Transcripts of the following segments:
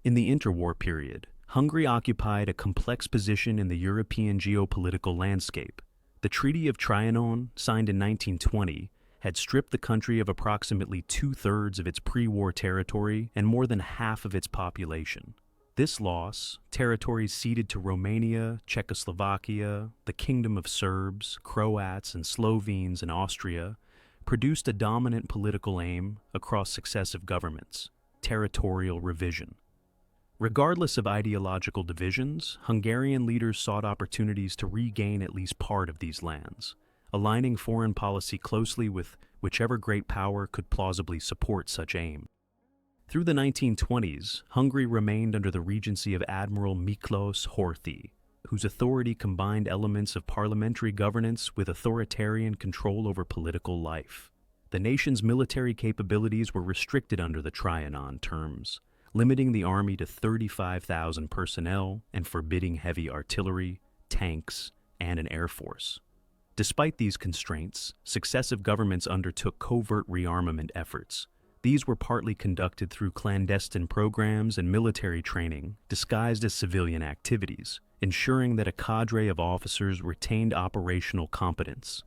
In the interwar period, Hungary occupied a complex position in the European geopolitical landscape. The Treaty of Trianon, signed in 1920, had stripped the country of approximately two-thirds of its pre-war territory and more than half of its population. This loss, territories ceded to Romania, Czechoslovakia, the Kingdom of Serbs, Croats, and Slovenes in Austria, produced a dominant political aim across successive governments: territorial revision. Regardless of ideological divisions, Hungarian leaders sought opportunities to regain at least part of these lands, aligning foreign policy closely with whichever great power could plausibly support such aim. Through the 1920s, Hungary remained under the regency of Admiral Miklós Horthy, whose authority combined elements of parliamentary governance with authoritarian control over political life. The nation's military capabilities were restricted under the Trianon terms, limiting the army to 35,000 personnel and forbidding heavy artillery, tanks, and an air force. Despite these constraints, successive governments undertook covert rearmament efforts. These were partly conducted through clandestine programs and military training disguised as civilian activities, ensuring that a cadre of officers retained operational competence.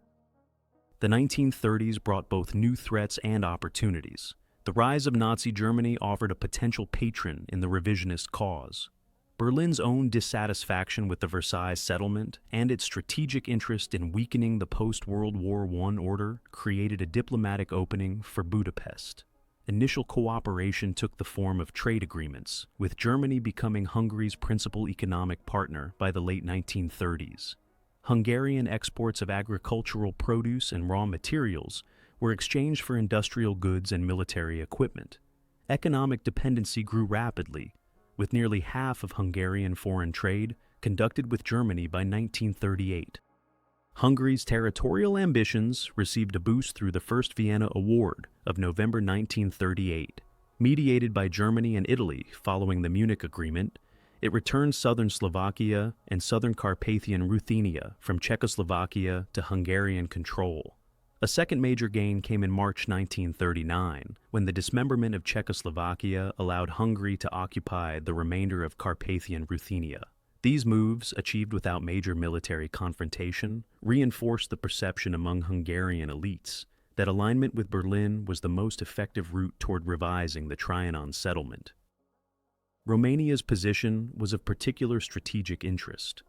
The 1930s brought both new threats and opportunities. The rise of Nazi Germany offered a potential patron in the revisionist cause. Berlin's own dissatisfaction with the Versailles settlement and its strategic interest in weakening the post-World War I order created a diplomatic opening for Budapest. Initial cooperation took the form of trade agreements, with Germany becoming Hungary's principal economic partner by the late 1930s. Hungarian exports of agricultural produce and raw materials were exchanged for industrial goods and military equipment. Economic dependency grew rapidly, with nearly half of Hungarian foreign trade conducted with Germany by 1938. Hungary's territorial ambitions received a boost through the First Vienna Award of November 1938. Mediated by Germany and Italy following the Munich Agreement, it returned southern Slovakia and southern Carpathian Ruthenia from Czechoslovakia to Hungarian control. A second major gain came in March 1939, when the dismemberment of Czechoslovakia allowed Hungary to occupy the remainder of Carpathian Ruthenia. These moves, achieved without major military confrontation, reinforced the perception among Hungarian elites that alignment with Berlin was the most effective route toward revising the Trianon settlement. Romania's position was of particular strategic interest.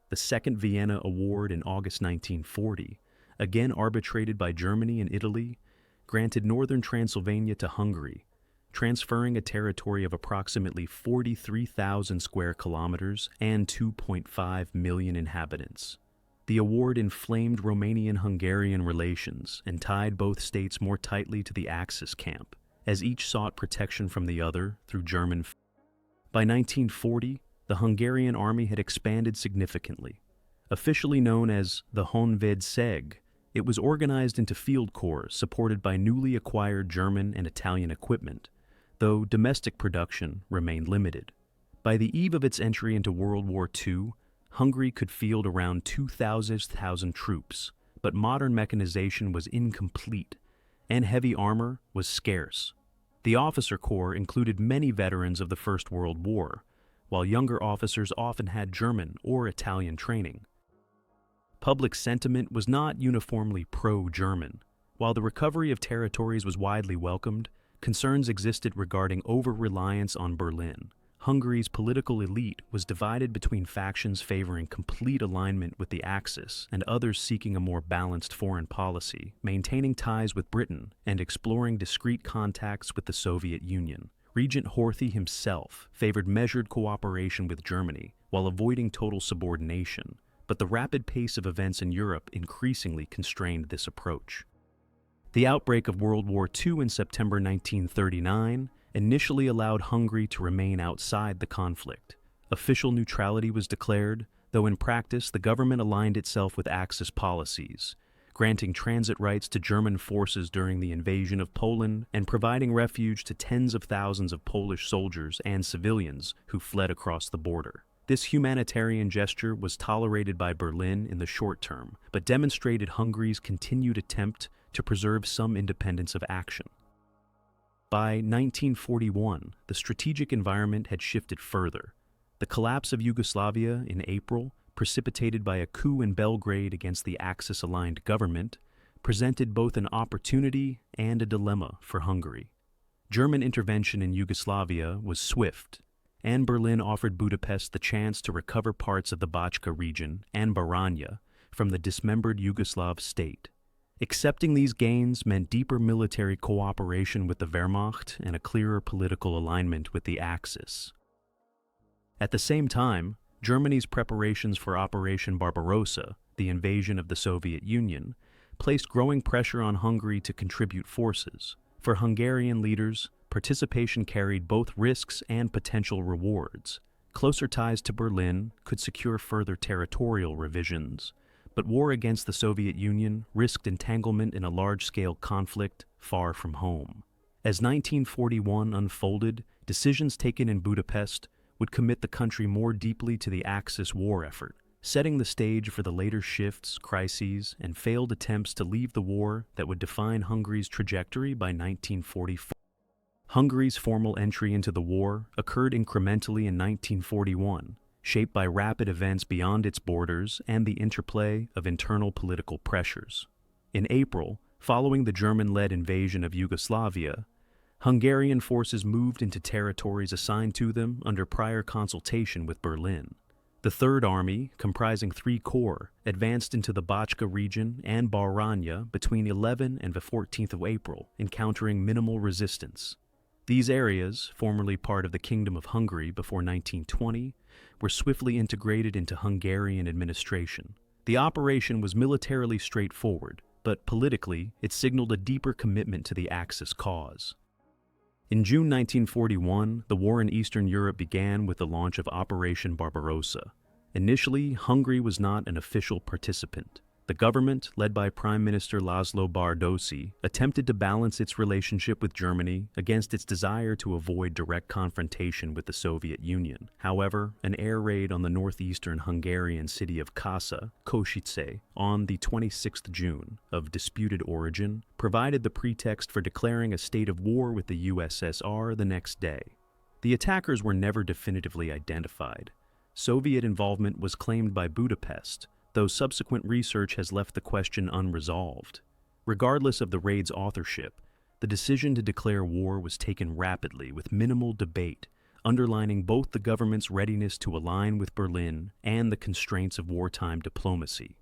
The Second Vienna Award in August 1940, again arbitrated by Germany and Italy, granted northern Transylvania to Hungary, transferring a territory of approximately 43,000 square kilometers and 2.5 million inhabitants. The award inflamed Romanian-Hungarian relations and tied both states more tightly to the Axis camp, as each sought protection from the other through German. By 1940, the Hungarian army had expanded significantly. Officially known as the Honvédség, it was organized into field corps supported by newly acquired German and Italian equipment, though domestic production remained limited. By the eve of its entry into World War II, Hungary could field around 2,000 troops, but modern mechanization was incomplete, and heavy armor was scarce. The officer corps included many veterans of the First World War, while younger officers often had German or Italian training. Public sentiment was not uniformly pro-German. While the recovery of territories was widely welcomed, concerns existed regarding over-reliance on Berlin. Hungary's political elite was divided between factions favoring complete alignment with the Axis and others seeking a more balanced foreign policy, maintaining ties with Britain and exploring discreet contacts with the Soviet Union. Regent Horthy himself favored measured cooperation with Germany while avoiding total subordination, but the rapid pace of events in Europe increasingly constrained this approach. The outbreak of World War II in September 1939 initially allowed Hungary to remain outside the conflict. Official neutrality was declared, though in practice the government aligned itself with Axis policies, granting transit rights to German forces during the invasion of Poland and providing refuge to tens of thousands of Polish soldiers and civilians who fled across the border. This humanitarian gesture was tolerated by Berlin in the short term, but demonstrated Hungary's continued attempt to preserve some independence of action. By 1941, the strategic environment had shifted further. The collapse of Yugoslavia in April, precipitated by a coup in Belgrade against the Axis-aligned government, presented both an opportunity and a dilemma for Hungary. German intervention in Yugoslavia was swift, and Berlin offered Budapest the chance to recover parts of the Bachka region and Baranya from the dismembered Yugoslav state. Accepting these gains meant deeper military cooperation with the Wehrmacht and a clearer political alignment with the Axis. At the same time, Germany's preparations for Operation Barbarossa, the invasion of the Soviet Union, placed growing pressure on Hungary to contribute forces. For Hungarian leaders, participation carried both risks and potential rewards. Closer ties to Berlin could secure further territorial revisions, but war against the Soviet Union risked entanglement in a large-scale conflict far from home. As 1941 unfolded, decisions taken in Budapest would commit the country more deeply to the Axis war effort, setting the stage for the later shifts, crises, and failed attempts to leave the war that would define Hungary's trajectory by 1944. Hungary's formal entry into the war occurred incrementally in 1941, shaped by rapid events beyond its borders and the interplay of internal political pressures. In April, following the German-led invasion of Yugoslavia, Hungarian forces moved into territories assigned to them under prior consultation with Berlin. The Third Army, comprising 3 corps, advanced into the Bachka region and Baranya between 11 and the 14th of April, encountering minimal resistance. These areas, formerly part of the Kingdom of Hungary before 1920, were swiftly integrated into Hungarian administration. The operation was militarily straightforward, but politically, it signaled a deeper commitment to the Axis cause. In June 1941, the war in Eastern Europe began with the launch of Operation Barbarossa. Initially, Hungary was not an official participant. The government, led by Prime Minister László Bardossi, attempted to balance its relationship with Germany against its desire to avoid direct confrontation with the Soviet Union. However, an air raid on the northeastern Hungarian city of Kassa, Košice, on the 26th June, of disputed origin, provided the pretext for declaring a state of war with the USSR the next day. The attackers were never definitively identified. Soviet involvement was claimed by Budapest, though subsequent research has left the question unresolved. Regardless of the raid's authorship, the decision to declare war was taken rapidly with minimal debate, underlining both the government's readiness to align with Berlin and the constraints of wartime diplomacy.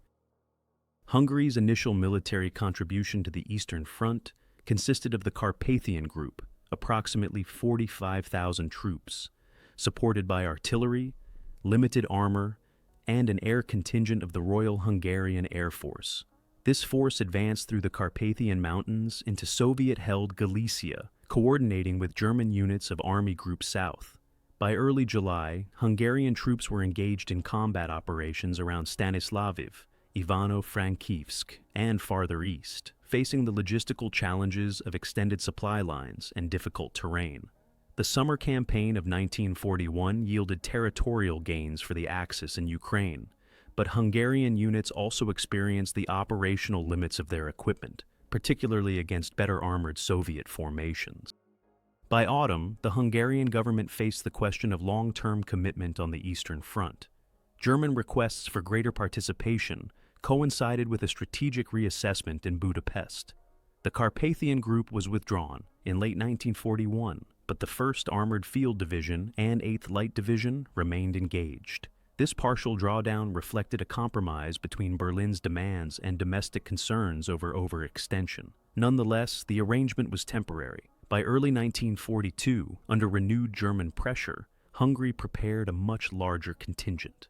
Hungary's initial military contribution to the Eastern Front consisted of the Carpathian Group, approximately 45,000 troops, supported by artillery, limited armor, and an air contingent of the Royal Hungarian Air Force. This force advanced through the Carpathian Mountains into Soviet-held Galicia, coordinating with German units of Army Group South. By early July, Hungarian troops were engaged in combat operations around Stanislaviv, Ivano-Frankivsk, and farther east, facing the logistical challenges of extended supply lines and difficult terrain. The summer campaign of 1941 yielded territorial gains for the Axis in Ukraine, but Hungarian units also experienced the operational limits of their equipment, particularly against better armored Soviet formations. By autumn, the Hungarian government faced the question of long-term commitment on the Eastern Front. German requests for greater participation coincided with a strategic reassessment in Budapest. The Carpathian Group was withdrawn in late 1941, but the 1st Armored Field Division and 8th Light Division remained engaged. This partial drawdown reflected a compromise between Berlin's demands and domestic concerns over overextension. Nonetheless, the arrangement was temporary. By early 1942, under renewed German pressure, Hungary prepared a much larger contingent.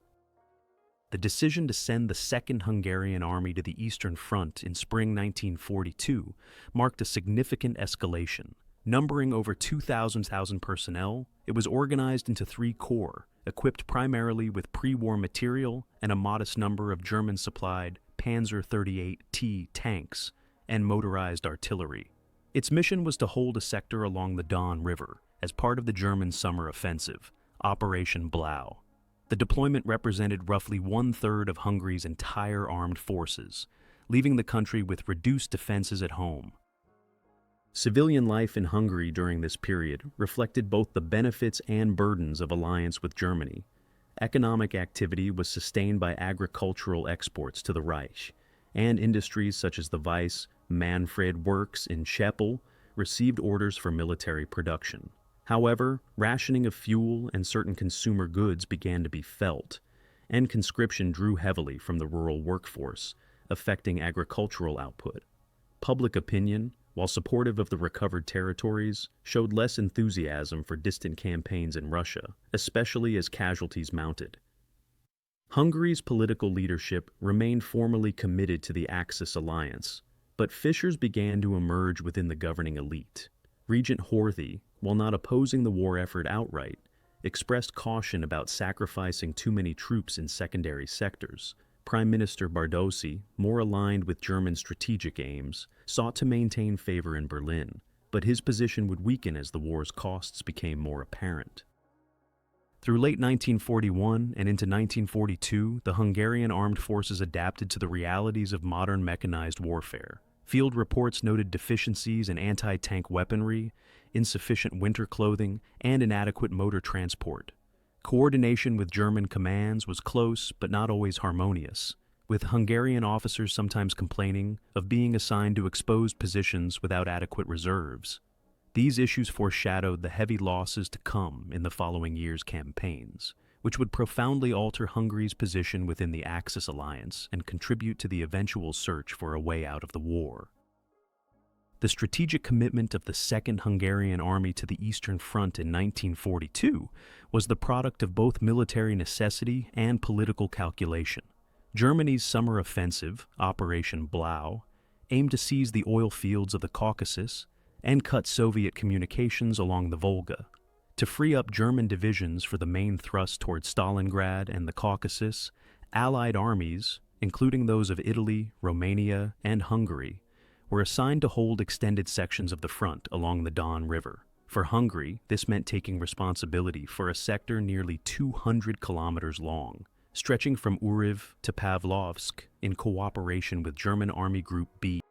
The decision to send the 2nd Hungarian Army to the Eastern Front in spring 1942 marked a significant escalation. Numbering over 2,000 personnel, it was organized into 3 corps, equipped primarily with pre-war material and a modest number of German-supplied Panzer 38T tanks and motorized artillery. Its mission was to hold a sector along the Don River as part of the German summer offensive, Operation Blau. The deployment represented roughly 1/3 of Hungary's entire armed forces, leaving the country with reduced defenses at home. Civilian life in Hungary during this period reflected both the benefits and burdens of alliance with Germany. Economic activity was sustained by agricultural exports to the Reich, and industries such as the Weiss Manfred works in Chapel received orders for military production. However, rationing of fuel and certain consumer goods began to be felt, and conscription drew heavily from the rural workforce, affecting agricultural output. Public opinion, while supportive of the recovered territories, showed less enthusiasm for distant campaigns in Russia, especially as casualties mounted. Hungary's political leadership remained formally committed to the Axis alliance, but fissures began to emerge within the governing elite. Regent Horthy, while not opposing the war effort outright, expressed caution about sacrificing too many troops in secondary sectors. Prime Minister Bardossy, more aligned with German strategic aims, sought to maintain favor in Berlin, but his position would weaken as the war's costs became more apparent. Through late 1941 and into 1942, the Hungarian armed forces adapted to the realities of modern mechanized warfare. Field reports noted deficiencies in anti-tank weaponry, insufficient winter clothing, and inadequate motor transport. Coordination with German commands was close but not always harmonious, with Hungarian officers sometimes complaining of being assigned to exposed positions without adequate reserves. These issues foreshadowed the heavy losses to come in the following year's campaigns, which would profoundly alter Hungary's position within the Axis alliance and contribute to the eventual search for a way out of the war. The strategic commitment of the Second Hungarian Army to the Eastern Front in 1942 was the product of both military necessity and political calculation. Germany's summer offensive, Operation Blau, aimed to seize the oil fields of the Caucasus and cut Soviet communications along the Volga. To free up German divisions for the main thrust toward Stalingrad and the Caucasus, Allied armies, including those of Italy, Romania, and Hungary, were assigned to hold extended sections of the front along the Don River. For Hungary, this meant taking responsibility for a sector nearly 200 kilometers long, stretching from Uriv to Pavlovsk in cooperation with German Army Group B.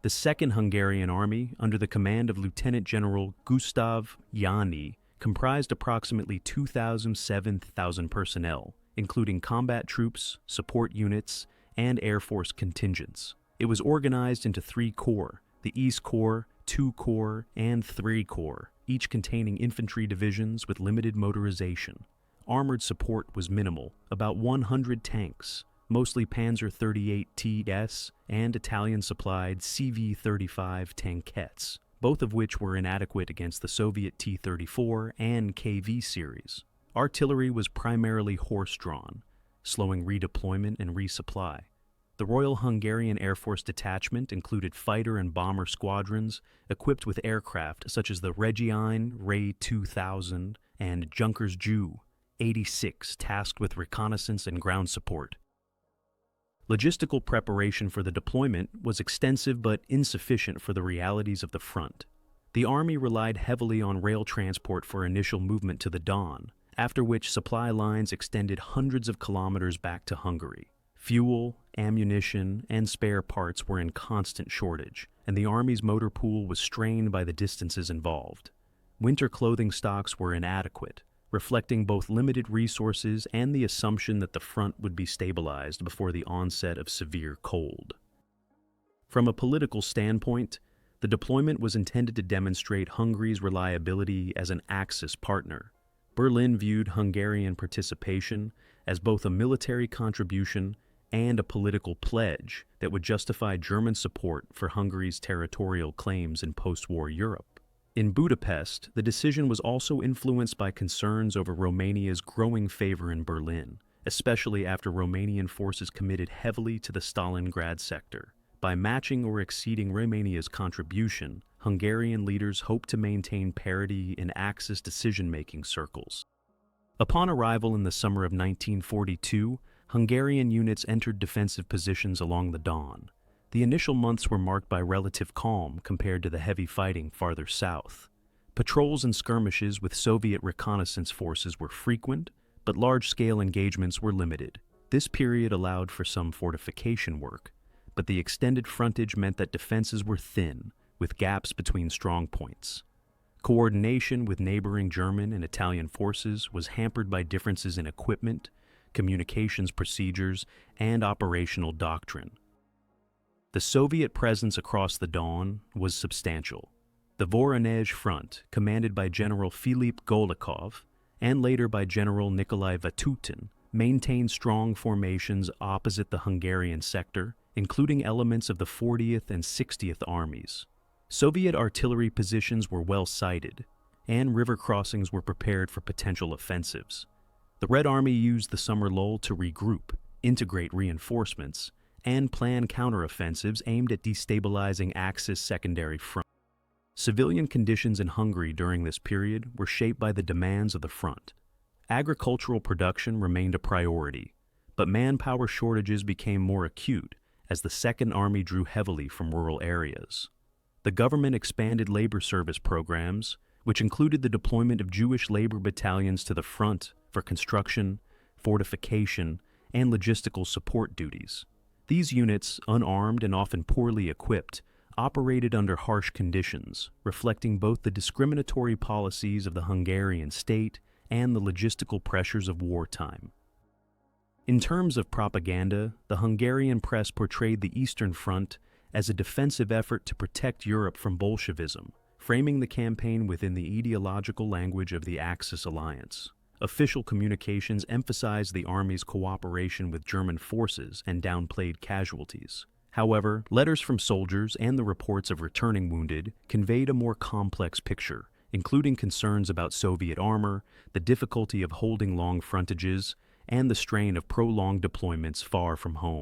The Second Hungarian Army, under the command of Lieutenant General Gustav Jány, comprised approximately 2,000–7,000 personnel, including combat troops, support units, and Air Force contingents. It was organized into 3 corps, the East Corps, 2 Corps, and 3 Corps, each containing infantry divisions with limited motorization. Armored support was minimal, about 100 tanks, mostly Panzer 38 TS and Italian-supplied CV-35 tankettes, both of which were inadequate against the Soviet T-34 and KV series. Artillery was primarily horse-drawn, slowing redeployment and resupply. The Royal Hungarian Air Force Detachment included fighter and bomber squadrons equipped with aircraft such as the Regine Ray 2000 and Junkers Ju 86, tasked with reconnaissance and ground support. Logistical preparation for the deployment was extensive but insufficient for the realities of the front. The Army relied heavily on rail transport for initial movement to the Don, after which supply lines extended hundreds of kilometers back to Hungary. Fuel, ammunition, and spare parts were in constant shortage, and the Army's motor pool was strained by the distances involved. Winter clothing stocks were inadequate, reflecting both limited resources and the assumption that the front would be stabilized before the onset of severe cold. From a political standpoint, the deployment was intended to demonstrate Hungary's reliability as an Axis partner. Berlin viewed Hungarian participation as both a military contribution and a political pledge that would justify German support for Hungary's territorial claims in post-war Europe. In Budapest, the decision was also influenced by concerns over Romania's growing favor in Berlin, especially after Romanian forces committed heavily to the Stalingrad sector. By matching or exceeding Romania's contribution, Hungarian leaders hoped to maintain parity in Axis decision-making circles. Upon arrival in the summer of 1942, Hungarian units entered defensive positions along the Don. The initial months were marked by relative calm compared to the heavy fighting farther south. Patrols and skirmishes with Soviet reconnaissance forces were frequent, but large-scale engagements were limited. This period allowed for some fortification work, but the extended frontage meant that defenses were thin, with gaps between strong points. Coordination with neighboring German and Italian forces was hampered by differences in equipment, communications procedures, and operational doctrine. The Soviet presence across the Don was substantial. The Voronezh Front, commanded by General Filip Golikov and later by General Nikolai Vatutin, maintained strong formations opposite the Hungarian sector, including elements of the 40th and 60th Armies. Soviet artillery positions were well sighted, and river crossings were prepared for potential offensives. The Red Army used the summer lull to regroup, integrate reinforcements, and plan counteroffensives aimed at destabilizing Axis secondary front. Civilian conditions in Hungary during this period were shaped by the demands of the front. Agricultural production remained a priority, but manpower shortages became more acute as the Second Army drew heavily from rural areas. The government expanded labor service programs, which included the deployment of Jewish labor battalions to the front for construction, fortification, and logistical support duties. These units, unarmed and often poorly equipped, operated under harsh conditions, reflecting both the discriminatory policies of the Hungarian state and the logistical pressures of wartime. In terms of propaganda, the Hungarian press portrayed the Eastern Front as a defensive effort to protect Europe from Bolshevism, framing the campaign within the ideological language of the Axis alliance. Official communications emphasized the Army's cooperation with German forces and downplayed casualties. However, letters from soldiers and the reports of returning wounded conveyed a more complex picture, including concerns about Soviet armor, the difficulty of holding long frontages, and the strain of prolonged deployments far from home.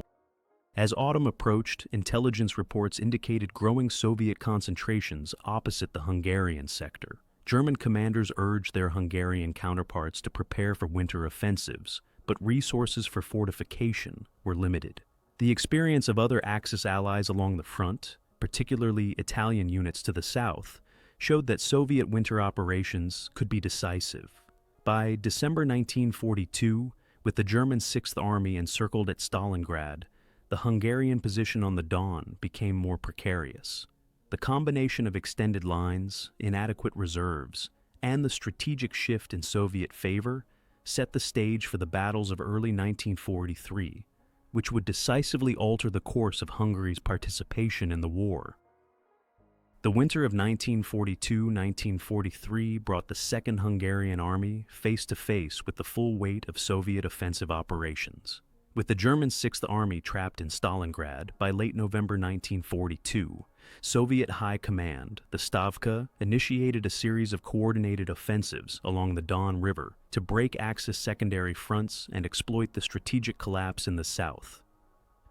As autumn approached, intelligence reports indicated growing Soviet concentrations opposite the Hungarian sector. German commanders urged their Hungarian counterparts to prepare for winter offensives, but resources for fortification were limited. The experience of other Axis allies along the front, particularly Italian units to the south, showed that Soviet winter operations could be decisive. By December 1942, with the German Sixth Army encircled at Stalingrad, the Hungarian position on the Don became more precarious. The combination of extended lines, inadequate reserves, and the strategic shift in Soviet favor set the stage for the battles of early 1943, which would decisively alter the course of Hungary's participation in the war. The winter of 1942-1943 brought the Second Hungarian Army face to face with the full weight of Soviet offensive operations. With the German Sixth Army trapped in Stalingrad by late November 1942, Soviet High Command, the Stavka, initiated a series of coordinated offensives along the Don River to break Axis secondary fronts and exploit the strategic collapse in the south.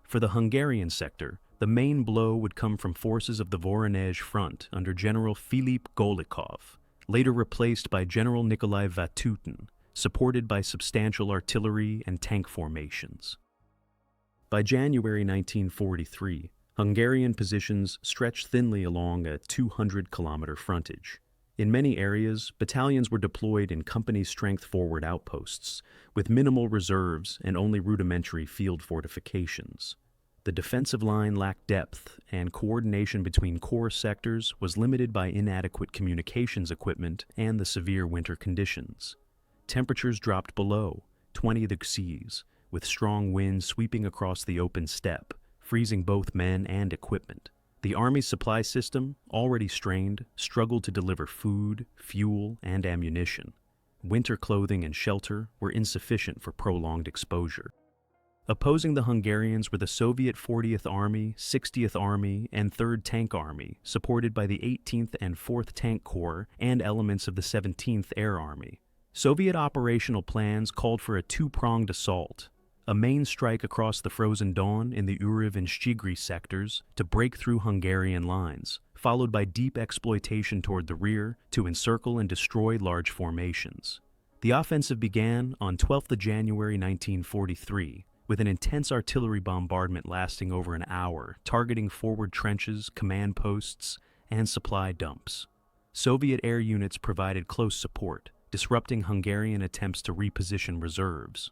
For the Hungarian sector, the main blow would come from forces of the Voronezh Front under General Filip Golikov, later replaced by General Nikolai Vatutin, supported by substantial artillery and tank formations. By January 1943, Hungarian positions stretched thinly along a 200-kilometer frontage. In many areas, battalions were deployed in company-strength forward outposts, with minimal reserves and only rudimentary field fortifications. The defensive line lacked depth, and coordination between corps sectors was limited by inadequate communications equipment and the severe winter conditions. Temperatures dropped below 20 degrees, with strong winds sweeping across the open steppe, freezing both men and equipment. The Army's supply system, already strained, struggled to deliver food, fuel, and ammunition. Winter clothing and shelter were insufficient for prolonged exposure. Opposing the Hungarians were the Soviet 40th Army, 60th Army, and 3rd Tank Army, supported by the 18th and 4th Tank Corps and elements of the 17th Air Army. Soviet operational plans called for a two-pronged assault, a main strike across the frozen Don in the Uriv and Stigri sectors to break through Hungarian lines, followed by deep exploitation toward the rear to encircle and destroy large formations. The offensive began on 12th January 1943, with an intense artillery bombardment lasting over an hour, targeting forward trenches, command posts, and supply dumps. Soviet air units provided close support, disrupting Hungarian attempts to reposition reserves.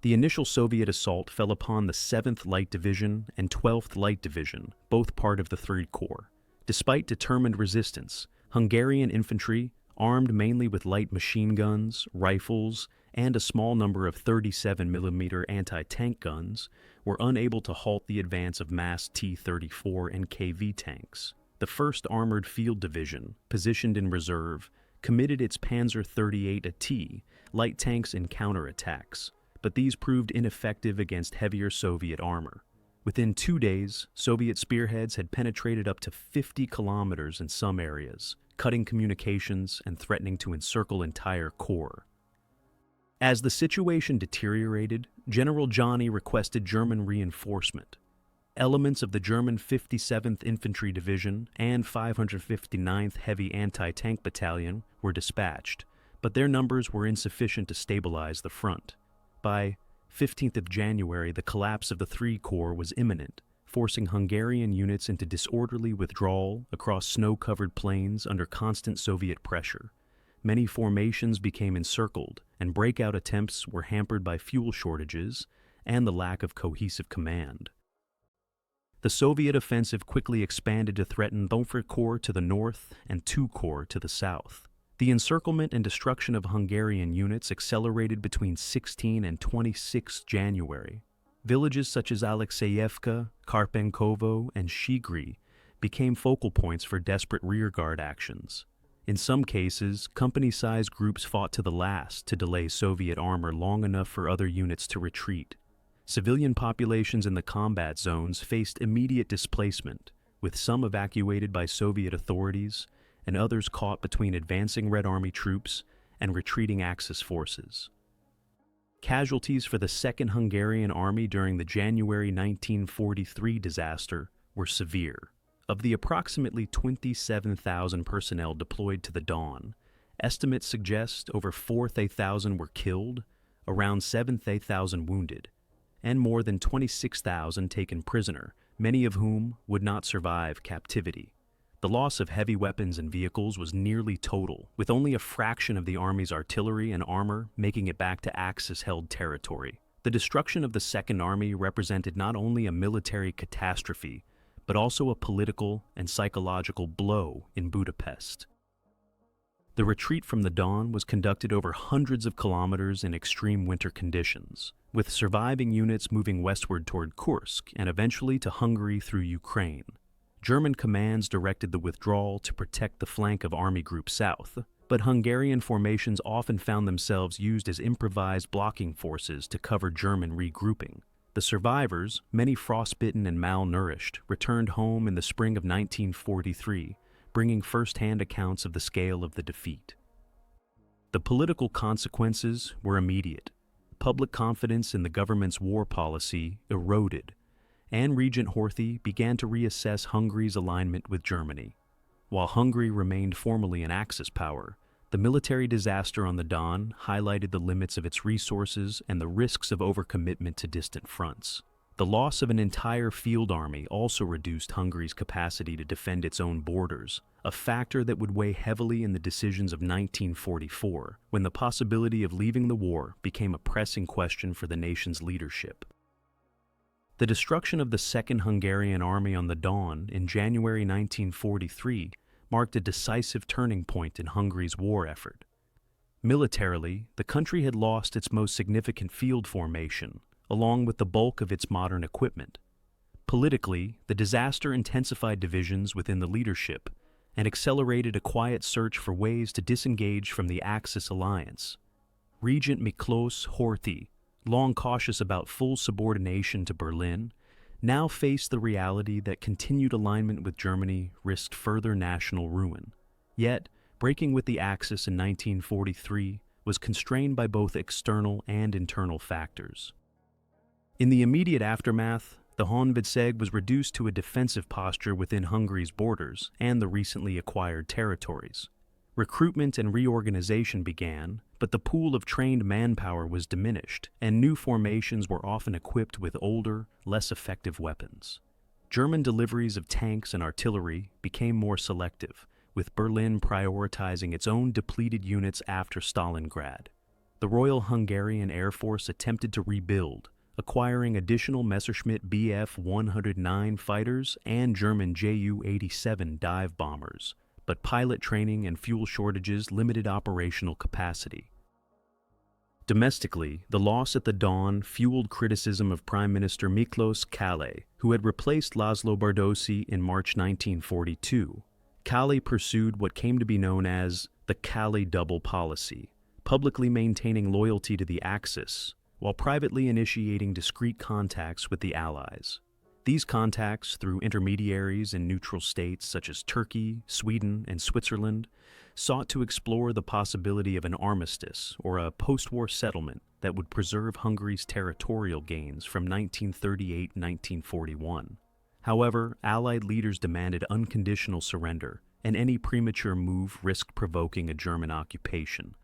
The initial Soviet assault fell upon the 7th Light Division and 12th Light Division, both part of the 3rd Corps. Despite determined resistance, Hungarian infantry, armed mainly with light machine guns, rifles, and a small number of 37mm anti-tank guns, were unable to halt the advance of massed T-34 and KV tanks. The 1st Armored Field Division, positioned in reserve, committed its Panzer 38T light tanks in counterattacks, but these proved ineffective against heavier Soviet armor. Within 2 days, Soviet spearheads had penetrated up to 50 kilometers in some areas, cutting communications and threatening to encircle entire corps. As the situation deteriorated, General Johnny requested German reinforcement. Elements of the German 57th Infantry Division and 559th Heavy Anti-Tank Battalion were dispatched, but their numbers were insufficient to stabilize the front. By 15th of January, the collapse of the Three Corps was imminent, forcing Hungarian units into disorderly withdrawal across snow-covered plains under constant Soviet pressure. Many formations became encircled, and breakout attempts were hampered by fuel shortages and the lack of cohesive command. The Soviet offensive quickly expanded to threaten Bonfort Corps to the north and Two Corps to the south. The encirclement and destruction of Hungarian units accelerated between 16 and 26 January. Villages such as Alexeyevka, Karpenkovo, and Shigri became focal points for desperate rearguard actions. In some cases, company-sized groups fought to the last to delay Soviet armor long enough for other units to retreat. Civilian populations in the combat zones faced immediate displacement, with some evacuated by Soviet authorities and others caught between advancing Red Army troops and retreating Axis forces. Casualties for the Second Hungarian Army during the January 1943 disaster were severe. Of the approximately 27,000 personnel deployed to the Don, estimates suggest over 4,000 were killed, around 7,000 wounded, and more than 26,000 taken prisoner, many of whom would not survive captivity. The loss of heavy weapons and vehicles was nearly total, with only a fraction of the Army's artillery and armor making it back to Axis-held territory. The destruction of the Second Army represented not only a military catastrophe, but also a political and psychological blow in Budapest. The retreat from the Don was conducted over hundreds of kilometers in extreme winter conditions, with surviving units moving westward toward Kursk and eventually to Hungary through Ukraine. German commands directed the withdrawal to protect the flank of Army Group South, but Hungarian formations often found themselves used as improvised blocking forces to cover German regrouping. The survivors, many frostbitten and malnourished, returned home in the spring of 1943, bringing first-hand accounts of the scale of the defeat. The political consequences were immediate. Public confidence in the government's war policy eroded, and Regent Horthy began to reassess Hungary's alignment with Germany. While Hungary remained formally an Axis power, the military disaster on the Don highlighted the limits of its resources and the risks of overcommitment to distant fronts. The loss of an entire field army also reduced Hungary's capacity to defend its own borders, a factor that would weigh heavily in the decisions of 1944, when the possibility of leaving the war became a pressing question for the nation's leadership. The destruction of the Second Hungarian Army on the Don in January 1943 marked a decisive turning point in Hungary's war effort. Militarily, the country had lost its most significant field formation, along with the bulk of its modern equipment. Politically, the disaster intensified divisions within the leadership and accelerated a quiet search for ways to disengage from the Axis alliance. Regent Miklos Horthy, long cautious about full subordination to Berlin, now faced the reality that continued alignment with Germany risked further national ruin. Yet, breaking with the Axis in 1943 was constrained by both external and internal factors. In the immediate aftermath, the Honvédség was reduced to a defensive posture within Hungary's borders and the recently acquired territories. Recruitment and reorganization began, but the pool of trained manpower was diminished, and new formations were often equipped with older, less effective weapons. German deliveries of tanks and artillery became more selective, with Berlin prioritizing its own depleted units after Stalingrad. The Royal Hungarian Air Force attempted to rebuild, acquiring additional Messerschmitt Bf 109 fighters and German Ju-87 dive bombers, but pilot training and fuel shortages limited operational capacity. Domestically, the loss at the Don fueled criticism of Prime Minister Miklos Kale, who had replaced Laszlo Bardosi in March 1942. Kale pursued what came to be known as the Kale double policy, publicly maintaining loyalty to the Axis, while privately initiating discreet contacts with the Allies. These contacts, through intermediaries in neutral states such as Turkey, Sweden, and Switzerland, sought to explore the possibility of an armistice or a post-war settlement that would preserve Hungary's territorial gains from 1938-1941. However, Allied leaders demanded unconditional surrender, and any premature move risked provoking a German occupation.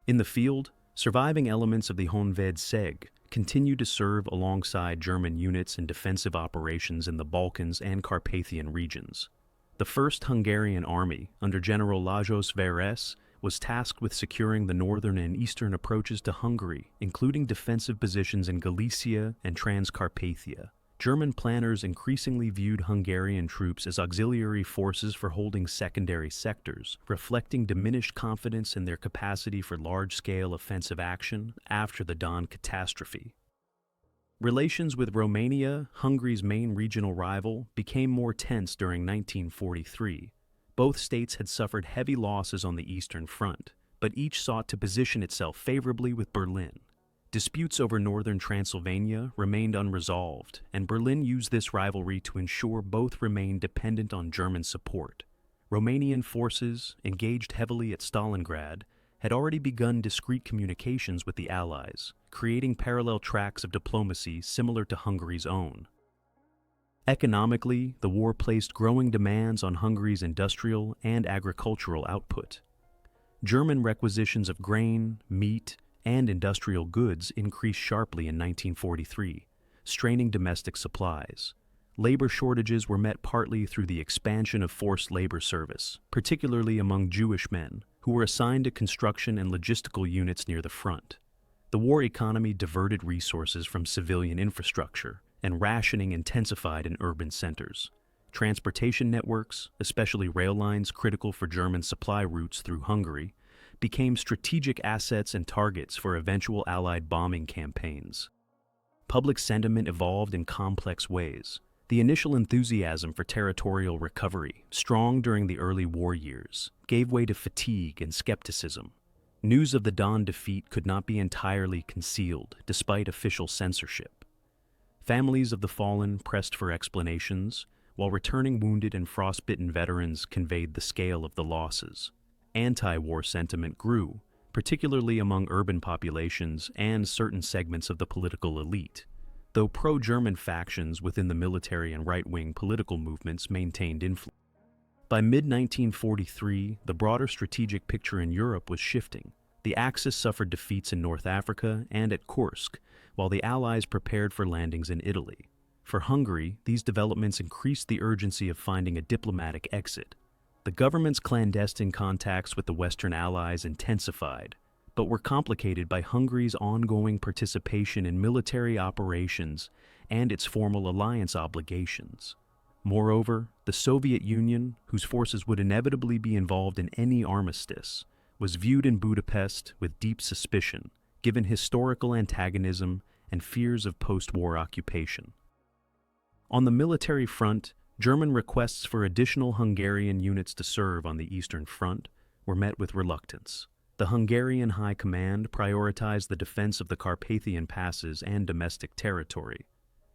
In the field, surviving elements of the Honved Seg continued to serve alongside German units in defensive operations in the Balkans and Carpathian regions. The 1st Hungarian Army, under General Lajos Veres, was tasked with securing the northern and eastern approaches to Hungary, including defensive positions in Galicia and Transcarpathia. German planners increasingly viewed Hungarian troops as auxiliary forces for holding secondary sectors, reflecting diminished confidence in their capacity for large-scale offensive action after the Don catastrophe. Relations with Romania, Hungary's main regional rival, became more tense during 1943. Both states had suffered heavy losses on the Eastern Front, but each sought to position itself favorably with Berlin. Disputes over northern Transylvania remained unresolved, and Berlin used this rivalry to ensure both remained dependent on German support. Romanian forces, engaged heavily at Stalingrad, had already begun discreet communications with the Allies, creating parallel tracks of diplomacy similar to Hungary's own. Economically, the war placed growing demands on Hungary's industrial and agricultural output. German requisitions of grain, meat, and industrial goods increased sharply in 1943, straining domestic supplies. Labor shortages were met partly through the expansion of forced labor service, particularly among Jewish men, who were assigned to construction and logistical units near the front. The war economy diverted resources from civilian infrastructure, and rationing intensified in urban centers. Transportation networks, especially rail lines critical for German supply routes through Hungary, became strategic assets and targets for eventual Allied bombing campaigns. Public sentiment evolved in complex ways. The initial enthusiasm for territorial recovery, strong during the early war years, gave way to fatigue and skepticism. News of the Don defeat could not be entirely concealed, despite official censorship. Families of the fallen pressed for explanations, while returning wounded and frostbitten veterans conveyed the scale of the losses. Anti-war sentiment grew, particularly among urban populations and certain segments of the political elite, though pro-German factions within the military and right-wing political movements maintained influence. By mid-1943, the broader strategic picture in Europe was shifting. The Axis suffered defeats in North Africa and at Kursk, while the Allies prepared for landings in Italy. For Hungary, these developments increased the urgency of finding a diplomatic exit. The government's clandestine contacts with the Western Allies intensified, but were complicated by Hungary's ongoing participation in military operations and its formal alliance obligations. Moreover, the Soviet Union, whose forces would inevitably be involved in any armistice, was viewed in Budapest with deep suspicion, given historical antagonism and fears of post-war occupation. On the military front, German requests for additional Hungarian units to serve on the Eastern Front were met with reluctance. The Hungarian High Command prioritized the defense of the Carpathian passes and domestic territory.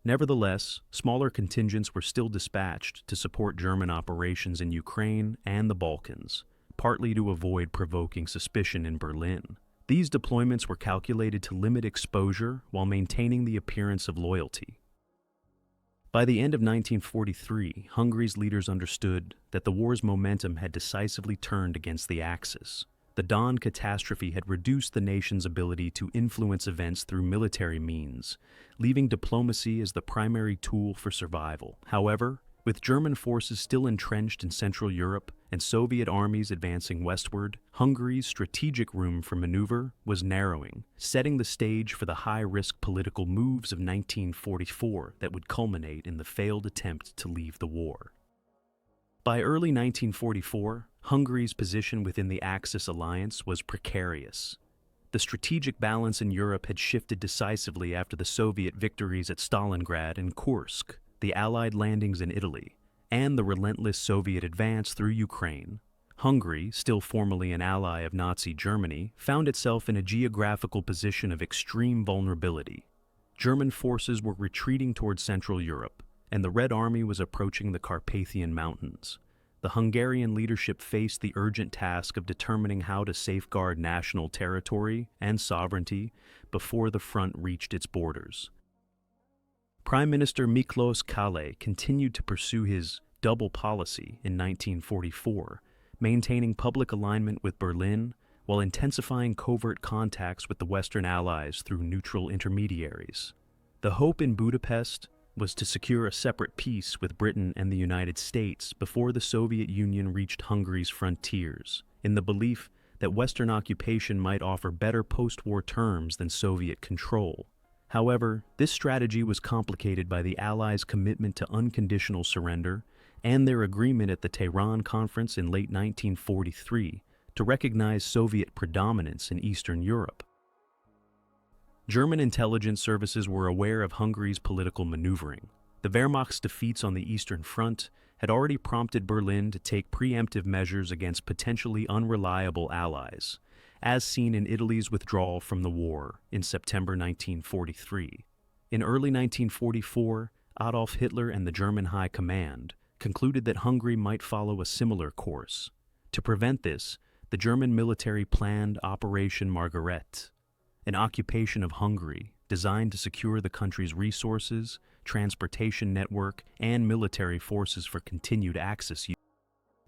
Nevertheless, smaller contingents were still dispatched to support German operations in Ukraine and the Balkans, partly to avoid provoking suspicion in Berlin. These deployments were calculated to limit exposure while maintaining the appearance of loyalty. By the end of 1943, Hungary's leaders understood that the war's momentum had decisively turned against the Axis. The Don catastrophe had reduced the nation's ability to influence events through military means, leaving diplomacy as the primary tool for survival. However, With German forces still entrenched in Central Europe and Soviet armies advancing westward, Hungary's strategic room for maneuver was narrowing, setting the stage for the high-risk political moves of 1944 that would culminate in the failed attempt to leave the war. By early 1944, Hungary's position within the Axis alliance was precarious. The strategic balance in Europe had shifted decisively after the Soviet victories at Stalingrad and Kursk, the Allied landings in Italy, and the relentless Soviet advance through Ukraine. Hungary, still formally an ally of Nazi Germany, found itself in a geographical position of extreme vulnerability. German forces were retreating towards Central Europe, and the Red Army was approaching the Carpathian Mountains. The Hungarian leadership faced the urgent task of determining how to safeguard national territory and sovereignty before the front reached its borders. Prime Minister Miklós Kálay continued to pursue his double policy in 1944, maintaining public alignment with Berlin while intensifying covert contacts with the Western Allies through neutral intermediaries. The hope in Budapest was to secure a separate peace with Britain and the United States before the Soviet Union reached Hungary's frontiers, in the belief that Western occupation might offer better post-war terms than Soviet control. However, this strategy was complicated by the Allies' commitment to unconditional surrender and their agreement at the Tehran Conference in late 1943 to recognize Soviet predominance in Eastern Europe. German intelligence services were aware of Hungary's political maneuvering. The Wehrmacht's defeats on the Eastern Front had already prompted Berlin to take preemptive measures against potentially unreliable allies, as seen in Italy's withdrawal from the war in September 1943. In early 1944, Adolf Hitler and the German High Command concluded that Hungary might follow a similar course. To prevent this, the German military planned Operation Margaret, an occupation of Hungary designed to secure the country's resources, transportation network, and military forces for continued Axis use.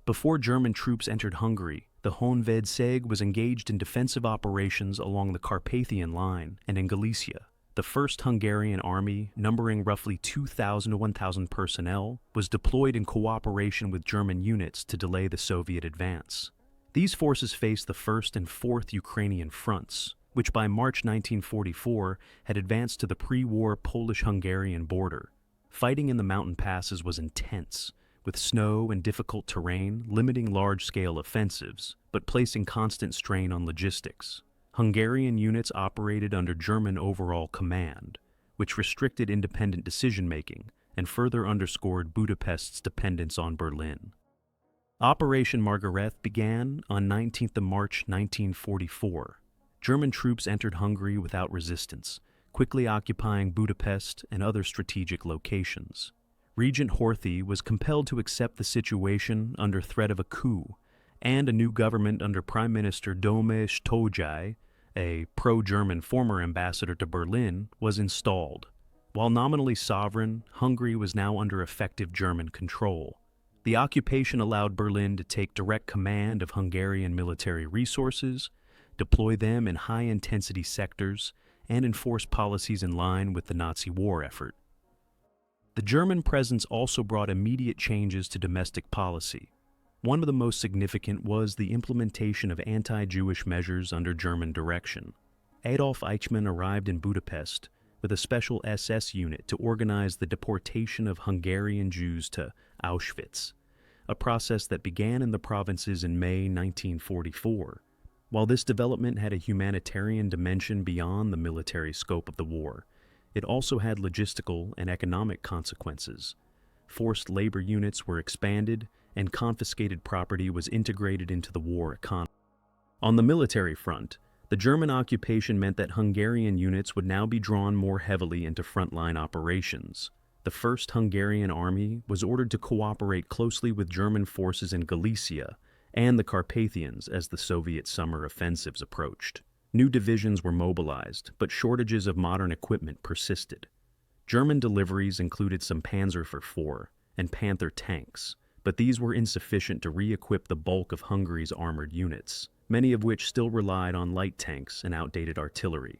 Before German troops entered Hungary, the Honvédség was engaged in defensive operations along the Carpathian Line and in Galicia. The 1st Hungarian Army, numbering roughly 2,000 to 1,000 personnel, was deployed in cooperation with German units to delay the Soviet advance. These forces faced the 1st and 4th Ukrainian fronts, which by March 1944 had advanced to the pre-war Polish-Hungarian border. Fighting in the mountain passes was intense, with snow and difficult terrain limiting large-scale offensives, but placing constant strain on logistics. Hungarian units operated under German overall command, which restricted independent decision-making and further underscored Budapest's dependence on Berlin. Operation Margaret began on 19th of March 1944. German troops entered Hungary without resistance, quickly occupying Budapest and other strategic locations. Regent Horthy was compelled to accept the situation under threat of a coup, and a new government under Prime Minister Domé Sztójay, a pro-German former ambassador to Berlin, was installed. While nominally sovereign, Hungary was now under effective German control. The occupation allowed Berlin to take direct command of Hungarian military resources, deploy them in high-intensity sectors, and enforce policies in line with the Nazi war effort. The German presence also brought immediate changes to domestic policy. One of the most significant was the implementation of anti-Jewish measures under German direction. Adolf Eichmann arrived in Budapest with a special SS unit to organize the deportation of Hungarian Jews to Auschwitz, a process that began in the provinces in May 1944. While this development had a humanitarian dimension beyond the military scope of the war, it also had logistical and economic consequences. Forced labor units were expanded, and confiscated property was integrated into the war economy. On the military front, the German occupation meant that Hungarian units would now be drawn more heavily into frontline operations. The 1st Hungarian Army was ordered to cooperate closely with German forces in Galicia and the Carpathians as the Soviet summer offensives approached. New divisions were mobilized, but shortages of modern equipment persisted. German deliveries included some Panzer IV and Panther tanks, but these were insufficient to re-equip the bulk of Hungary's armored units, many of which still relied on light tanks and outdated artillery.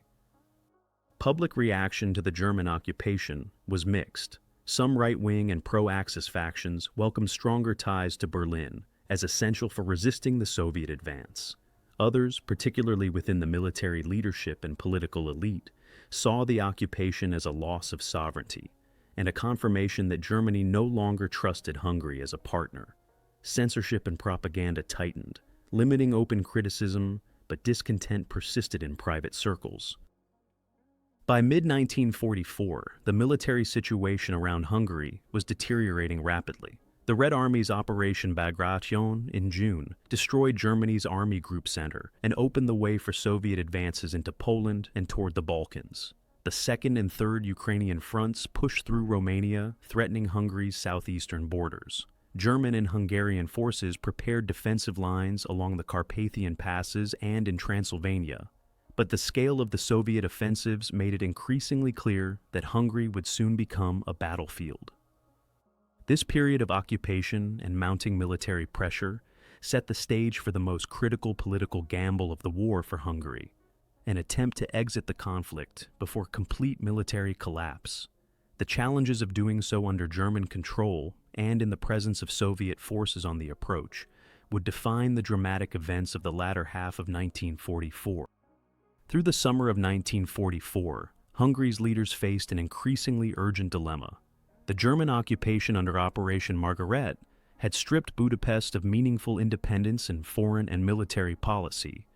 Public reaction to the German occupation was mixed. Some right-wing and pro-Axis factions welcomed stronger ties to Berlin as essential for resisting the Soviet advance. Others, particularly within the military leadership and political elite, saw the occupation as a loss of sovereignty and a confirmation that Germany no longer trusted Hungary as a partner. Censorship and propaganda tightened, limiting open criticism, but discontent persisted in private circles. By mid-1944, the military situation around Hungary was deteriorating rapidly. The Red Army's Operation Bagration in June destroyed Germany's Army Group Center and opened the way for Soviet advances into Poland and toward the Balkans. The Second and Third Ukrainian fronts pushed through Romania, threatening Hungary's southeastern borders. German and Hungarian forces prepared defensive lines along the Carpathian passes and in Transylvania. But the scale of the Soviet offensives made it increasingly clear that Hungary would soon become a battlefield. This period of occupation and mounting military pressure set the stage for the most critical political gamble of the war for Hungary, an attempt to exit the conflict before complete military collapse. The challenges of doing so under German control and in the presence of Soviet forces on the approach would define the dramatic events of the latter half of 1944. Through the summer of 1944, Hungary's leaders faced an increasingly urgent dilemma. The German occupation under Operation Margaret had stripped Budapest of meaningful independence in foreign and military policy,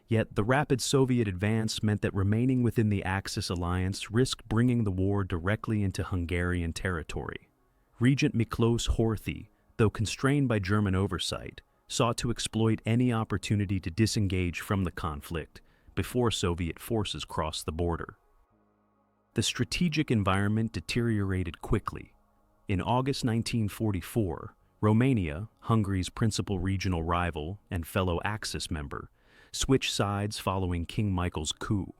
yet the rapid Soviet advance meant that remaining within the Axis alliance risked bringing the war directly into Hungarian territory. Regent Miklós Horthy, though constrained by German oversight, sought to exploit any opportunity to disengage from the conflict before Soviet forces crossed the border. The strategic environment deteriorated quickly. In August 1944, Romania, Hungary's principal regional rival and fellow Axis member, switched sides following King Michael's coup.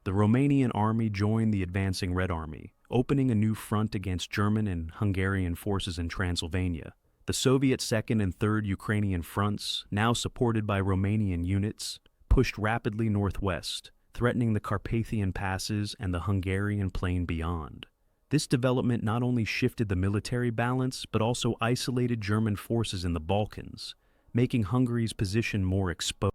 The Romanian army joined the advancing Red Army, opening a new front against German and Hungarian forces in Transylvania. The Soviet Second and Third Ukrainian fronts, now supported by Romanian units, pushed rapidly northwest, threatening the Carpathian passes and the Hungarian plain beyond. This development not only shifted the military balance, but also isolated German forces in the Balkans, making Hungary's position more exposed.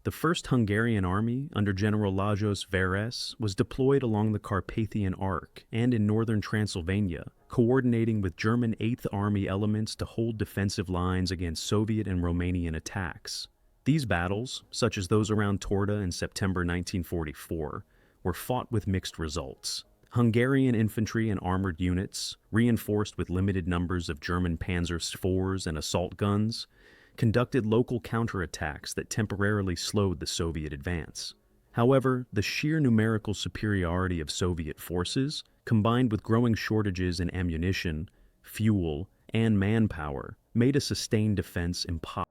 The First Hungarian Army, under General Lajos Veres, was deployed along the Carpathian Arc and in northern Transylvania, coordinating with German Eighth Army elements to hold defensive lines against Soviet and Romanian attacks. These battles, such as those around Torda in September 1944, were fought with mixed results. Hungarian infantry and armored units, reinforced with limited numbers of German Panzer IVs and assault guns, conducted local counterattacks that temporarily slowed the Soviet advance. However, the sheer numerical superiority of Soviet forces, combined with growing shortages in ammunition, fuel, and manpower, made a sustained defense impossible.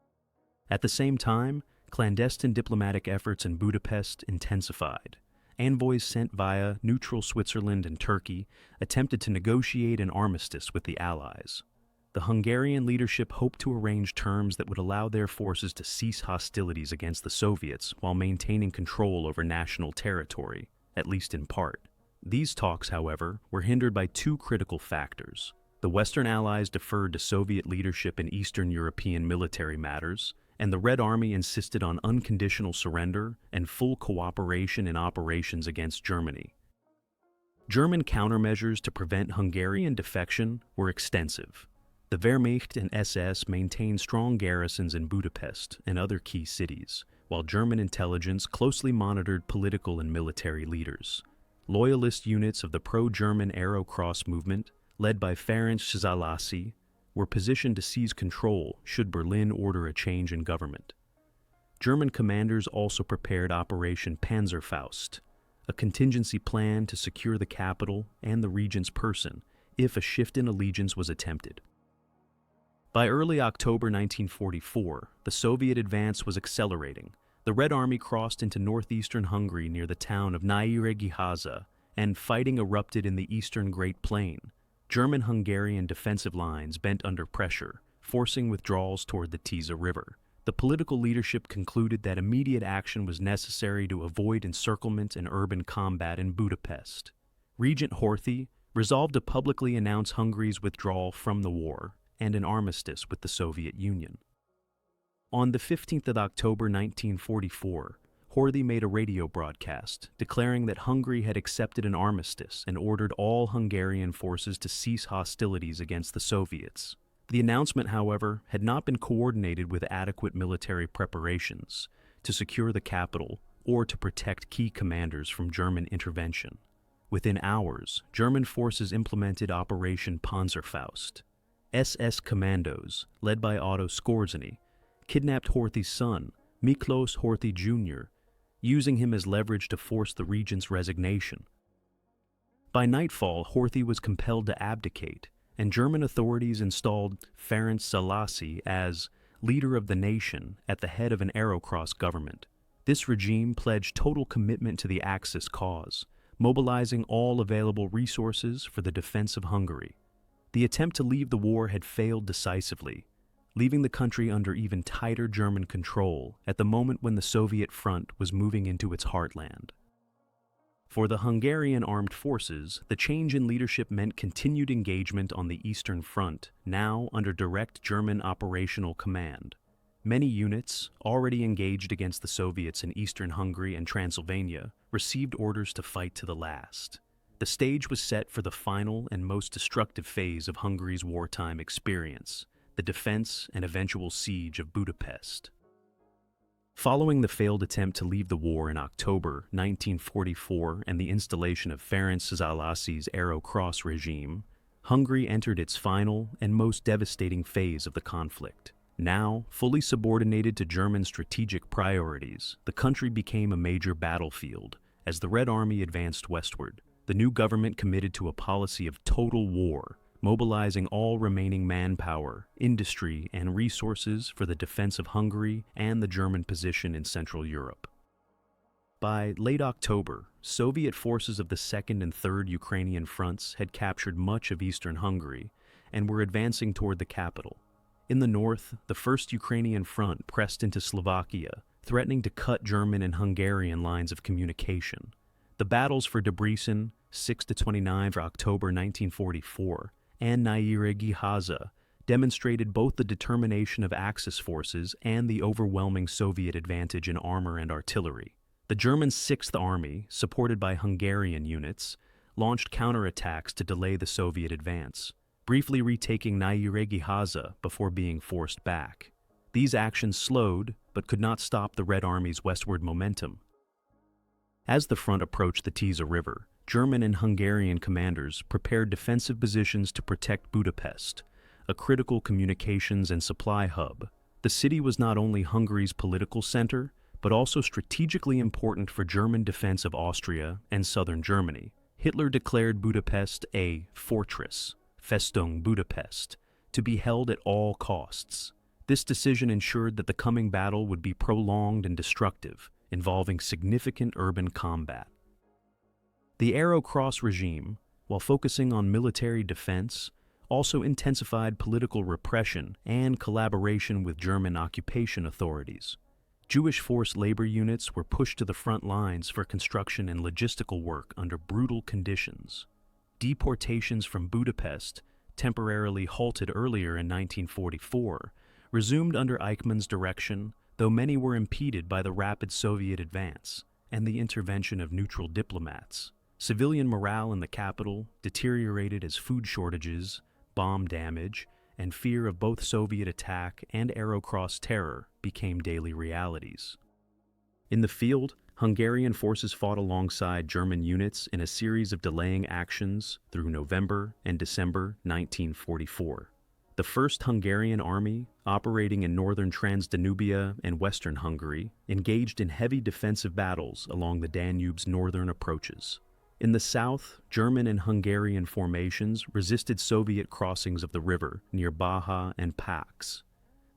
At the same time, clandestine diplomatic efforts in Budapest intensified. Envoys sent via neutral Switzerland and Turkey attempted to negotiate an armistice with the Allies. The Hungarian leadership hoped to arrange terms that would allow their forces to cease hostilities against the Soviets while maintaining control over national territory, at least in part. These talks, however, were hindered by two critical factors. The Western Allies deferred to Soviet leadership in Eastern European military matters, and the Red Army insisted on unconditional surrender and full cooperation in operations against Germany. German countermeasures to prevent Hungarian defection were extensive. The Wehrmacht and SS maintained strong garrisons in Budapest and other key cities, while German intelligence closely monitored political and military leaders. Loyalist units of the pro-German Arrow Cross movement, led by Ferenc Szalasi, were positioned to seize control should Berlin order a change in government. German commanders also prepared Operation Panzerfaust, a contingency plan to secure the capital and the regent's person if a shift in allegiance was attempted. By early October 1944, the Soviet advance was accelerating. The Red Army crossed into northeastern Hungary near the town of Nyíregyháza, and fighting erupted in the eastern Great Plain. German-Hungarian defensive lines bent under pressure, forcing withdrawals toward the Tisza River. The political leadership concluded that immediate action was necessary to avoid encirclement and urban combat in Budapest. Regent Horthy, resolved to publicly announce Hungary's withdrawal from the war and an armistice with the Soviet Union. On the 15th of October 1944, Horthy made a radio broadcast declaring that Hungary had accepted an armistice and ordered all Hungarian forces to cease hostilities against the Soviets. The announcement, however, had not been coordinated with adequate military preparations to secure the capital or to protect key commanders from German intervention. Within hours, German forces implemented Operation Panzerfaust. SS commandos, led by Otto Skorzeny, kidnapped Horthy's son, Miklos Horthy Jr., using him as leverage to force the regent's resignation. By nightfall, Horthy was compelled to abdicate, and German authorities installed Ferenc Szalasi as leader of the nation at the head of an Arrow-Cross government. This regime pledged total commitment to the Axis cause, mobilizing all available resources for the defense of Hungary. The attempt to leave the war had failed decisively, leaving the country under even tighter German control at the moment when the Soviet front was moving into its heartland. For the Hungarian armed forces, the change in leadership meant continued engagement on the Eastern Front, now under direct German operational command. Many units, already engaged against the Soviets in eastern Hungary and Transylvania, received orders to fight to the last. The stage was set for the final and most destructive phase of Hungary's wartime experience, the defense and eventual siege of Budapest. Following the failed attempt to leave the war in October 1944 and the installation of Ferenc Szalasi's Arrow-Cross regime, Hungary entered its final and most devastating phase of the conflict. Now, fully subordinated to German strategic priorities, the country became a major battlefield. As the Red Army advanced westward, the new government committed to a policy of total war, mobilizing all remaining manpower, industry, and resources for the defense of Hungary and the German position in Central Europe. By late October, Soviet forces of the Second and Third Ukrainian fronts had captured much of eastern Hungary and were advancing toward the capital. In the north, the First Ukrainian Front pressed into Slovakia, threatening to cut German and Hungarian lines of communication. The battles for Debrecen, 6–29 October 1944, and Nyíregyháza demonstrated both the determination of Axis forces and the overwhelming Soviet advantage in armor and artillery. The German Sixth Army, supported by Hungarian units, launched counterattacks to delay the Soviet advance, briefly retaking Nyíregyháza before being forced back. These actions slowed, but could not stop the Red Army's westward momentum. As the front approached the Tisza River, German and Hungarian commanders prepared defensive positions to protect Budapest, a critical communications and supply hub. The city was not only Hungary's political center, but also strategically important for German defense of Austria and southern Germany. Hitler declared Budapest a fortress, Festung Budapest, to be held at all costs. This decision ensured that the coming battle would be prolonged and destructive, involving significant urban combat. The Arrow-Cross regime, while focusing on military defense, also intensified political repression and collaboration with German occupation authorities. Jewish forced labor units were pushed to the front lines for construction and logistical work under brutal conditions. Deportations from Budapest, temporarily halted earlier in 1944, resumed under Eichmann's direction, though many were impeded by the rapid Soviet advance and the intervention of neutral diplomats. Civilian morale in the capital deteriorated as food shortages, bomb damage, and fear of both Soviet attack and Arrow-Cross terror became daily realities. In the field, Hungarian forces fought alongside German units in a series of delaying actions through November and December 1944. The First Hungarian Army, operating in northern Transdanubia and western Hungary, engaged in heavy defensive battles along the Danube's northern approaches. In the south, German and Hungarian formations resisted Soviet crossings of the river near Baja and Pax.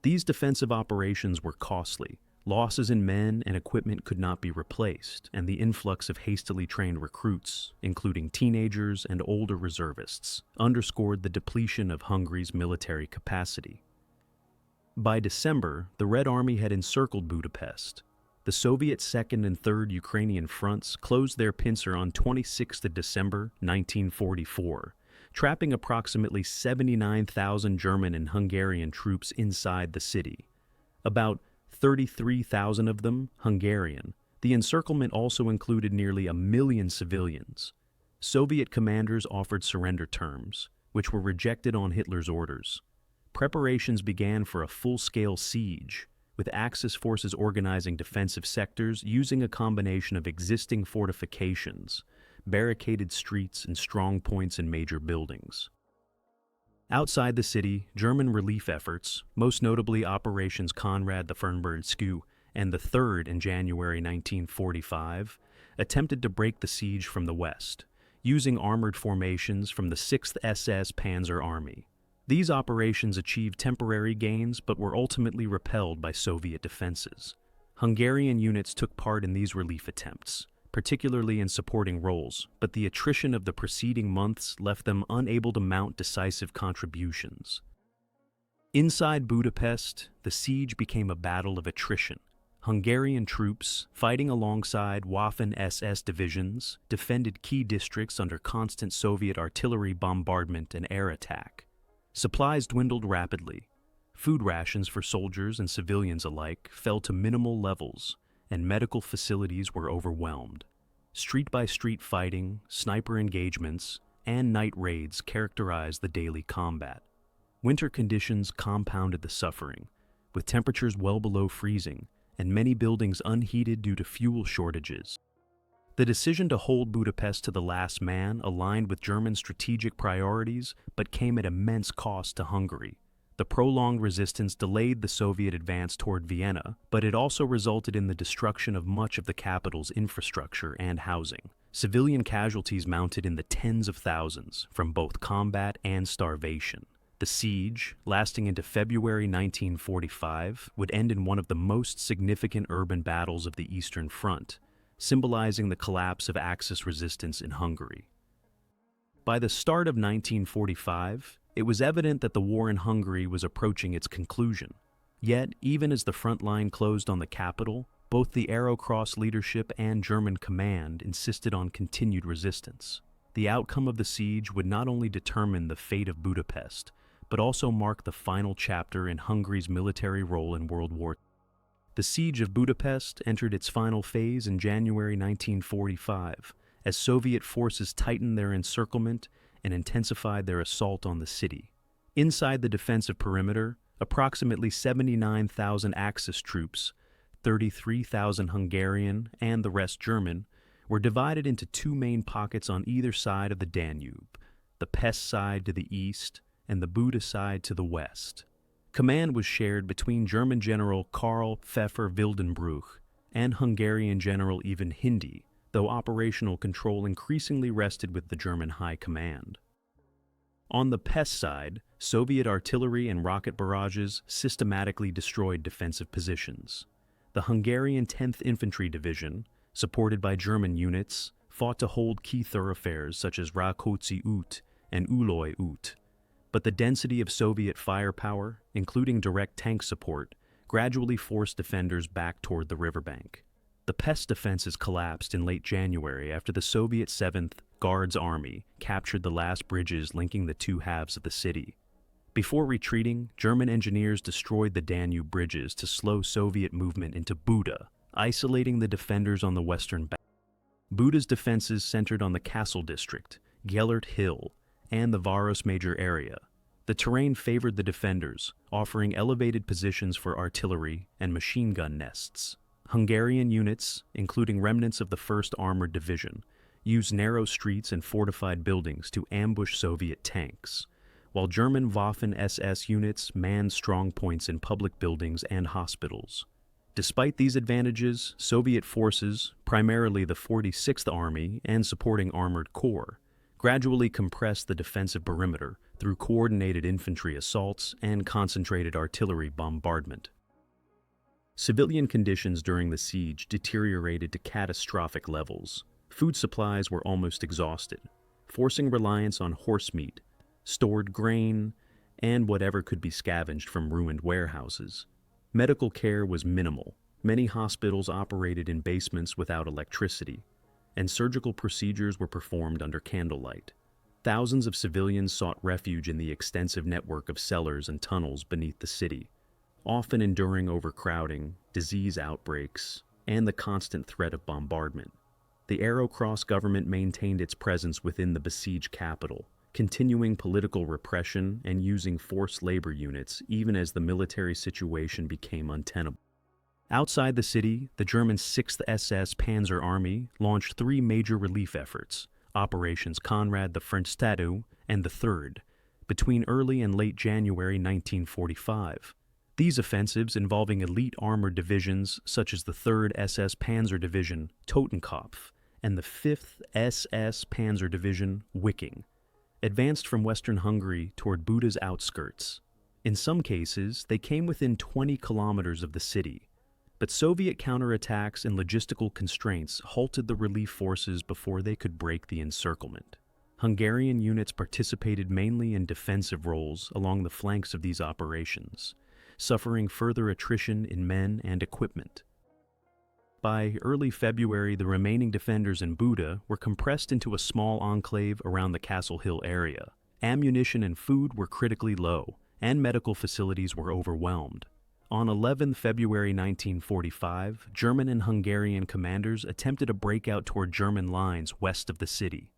These defensive operations were costly. Losses in men and equipment could not be replaced, and the influx of hastily trained recruits, including teenagers and older reservists, underscored the depletion of Hungary's military capacity. By December, the Red Army had encircled Budapest. The Soviet 2nd and 3rd Ukrainian fronts closed their pincer on 26 December 1944, trapping approximately 79,000 German and Hungarian troops inside the city. About 33,000 of them Hungarian. The encirclement also included nearly 1 million civilians. Soviet commanders offered surrender terms, which were rejected on Hitler's orders. Preparations began for a full-scale siege, with Axis forces organizing defensive sectors using a combination of existing fortifications, barricaded streets, and strong points in major buildings. Outside the city, German relief efforts, most notably Operations Konrad the Fernbergskew and the 3rd in January 1945, attempted to break the siege from the west, using armored formations from the 6th SS Panzer Army. These operations achieved temporary gains but were ultimately repelled by Soviet defenses. Hungarian units took part in these relief attempts, particularly in supporting roles, but the attrition of the preceding months left them unable to mount decisive contributions. Inside Budapest, the siege became a battle of attrition. Hungarian troops, fighting alongside Waffen-SS divisions, defended key districts under constant Soviet artillery bombardment and air attack. Supplies dwindled rapidly. Food rations for soldiers and civilians alike fell to minimal levels, and medical facilities were overwhelmed. Street-by-street fighting, sniper engagements, and night raids characterized the daily combat. Winter conditions compounded the suffering, with temperatures well below freezing and many buildings unheated due to fuel shortages. The decision to hold Budapest to the last man aligned with German strategic priorities but came at immense cost to Hungary. The prolonged resistance delayed the Soviet advance toward Vienna, but it also resulted in the destruction of much of the capital's infrastructure and housing. Civilian casualties mounted in the tens of thousands from both combat and starvation. The siege, lasting into February 1945, would end in one of the most significant urban battles of the Eastern Front, symbolizing the collapse of Axis resistance in Hungary. By the start of 1945, it was evident that the war in Hungary was approaching its conclusion. Yet, even as the front line closed on the capital, both the Arrow Cross leadership and German command insisted on continued resistance. The outcome of the siege would not only determine the fate of Budapest, but also mark the final chapter in Hungary's military role in World War II. The siege of Budapest entered its final phase in January 1945, as Soviet forces tightened their encirclement and intensified their assault on the city. Inside the defensive perimeter, approximately 79,000 Axis troops, 33,000 Hungarian and the rest German, were divided into two main pockets on either side of the Danube, the Pest side to the east and the Buda side to the west. Command was shared between German General Karl Pfeffer-Wildenbruch and Hungarian General Ivan Hindi, though operational control increasingly rested with the German High Command. On the Pest side, Soviet artillery and rocket barrages systematically destroyed defensive positions. The Hungarian 10th Infantry Division, supported by German units, fought to hold key thoroughfares such as Rákóczi út and Újlói út. But the density of Soviet firepower, including direct tank support, gradually forced defenders back toward the riverbank. The Pest defenses collapsed in late January after the Soviet 7th Guards Army captured the last bridges linking the two halves of the city. Before retreating, German engineers destroyed the Danube bridges to slow Soviet movement into Buda, isolating the defenders on the western bank. Buda's defenses centered on the Castle district, Gellert Hill, and the Város Major area. The terrain favored the defenders, offering elevated positions for artillery and machine gun nests. Hungarian units, including remnants of the 1st Armored Division, used narrow streets and fortified buildings to ambush Soviet tanks, while German Waffen-SS units manned strong points in public buildings and hospitals. Despite these advantages, Soviet forces, primarily the 46th Army and supporting armored corps, gradually compressed the defensive perimeter through coordinated infantry assaults and concentrated artillery bombardment. Civilian conditions during the siege deteriorated to catastrophic levels. Food supplies were almost exhausted, forcing reliance on horse meat, stored grain, and whatever could be scavenged from ruined warehouses. Medical care was minimal, Many hospitals operated in basements without electricity, and surgical procedures were performed under candlelight. Thousands of civilians sought refuge in the extensive network of cellars and tunnels beneath the city, often enduring overcrowding, disease outbreaks, and the constant threat of bombardment. The Arrow Cross government maintained its presence within the besieged capital, continuing political repression and using forced labor units even as the military situation became untenable. Outside the city, the German 6th SS Panzer Army launched three major relief efforts, Operations Konrad the Frontstatu and the Third, between early and late January 1945. These offensives, involving elite armored divisions such as the 3rd SS Panzer Division Totenkopf and the 5th SS Panzer Division Wiking, advanced from western Hungary toward Buda's outskirts. In some cases, they came within 20 kilometers of the city, but Soviet counterattacks and logistical constraints halted the relief forces before they could break the encirclement. Hungarian units participated mainly in defensive roles along the flanks of these operations, suffering further attrition in men and equipment. By early February, the remaining defenders in Buda were compressed into a small enclave around the Castle Hill area. Ammunition and food were critically low, and medical facilities were overwhelmed. On 11 February 1945, German and Hungarian commanders attempted a breakout toward German lines west of the city.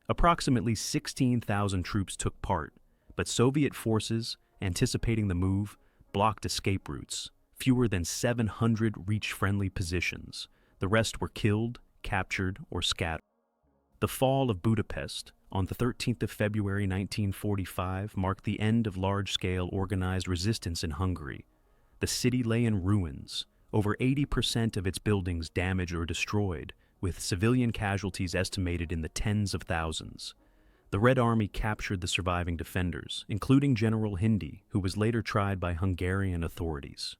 Approximately 16,000 troops took part, but Soviet forces, anticipating the move, blocked escape routes. Fewer than 700 reached friendly positions. The rest were killed, captured, or scattered. The fall of Budapest on the 13th of February 1945 marked the end of large-scale organized resistance in Hungary. The city lay in ruins, over 80% of its buildings damaged or destroyed, with civilian casualties estimated in the tens of thousands. The Red Army captured the surviving defenders, including General Hindi, who was later tried by Hungarian authorities.